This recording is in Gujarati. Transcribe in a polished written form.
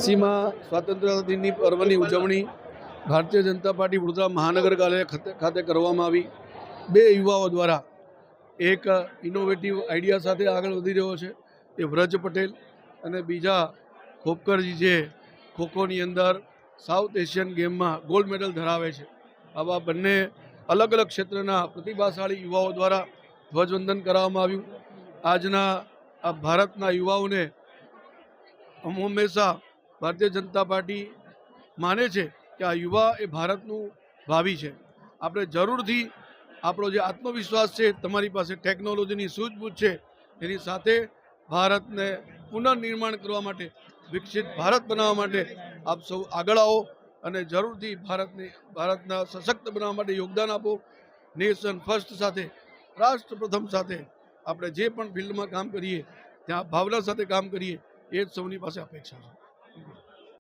80માં સ્વાતંત્ર્ય દિનની પર્વની ઉજવણી ભારતીય જનતા પાર્ટી વડોદરા મહાનગરપાલિકા ખાતે કરવામાં આવી। બે યુવાઓ દ્વારા એક ઇનોવેટિવ આઈડિયા સાથે આગળ વધી રહ્યો છે, એ વ્રજ પટેલ અને બીજા ખોપકરજી, જે ખોખોની અંદર સાઉથ એશિયન ગેમમાં ગોલ્ડ મેડલ ધરાવે છે। આવા બંને અલગ અલગ ક્ષેત્રના પ્રતિભાશાળી યુવાઓ દ્વારા ધ્વજવંદન કરવામાં આવ્યું। આજના આ ભારતના યુવાઓને હંમેશા ભારતીય જનતા પાર્ટી માને છે કે આ યુવા એ ભારતનું ભાવિ છે। આપણે જરૂરથી આપણો જે આત્મવિશ્વાસ છે, તમારી પાસે ટેકનોલોજીની સૂઝબૂઝ છે, એની સાથે ભારતને પુનર્નિર્માણ કરવા માટે, વિકસિત ભારત બનાવવા માટે આપ સૌ આગળ આવો અને જરૂરથી ભારતના સશક્ત બનાવવા માટે યોગદાન આપો। નેશન ફર્સ્ટ સાથે, રાષ્ટ્ર પ્રથમ સાથે આપણે જે પણ ફિલ્ડમાં કામ કરીએ ત્યાં ભાવના સાથે કામ કરીએ, એ જ સૌની પાસે અપેક્ષા છે।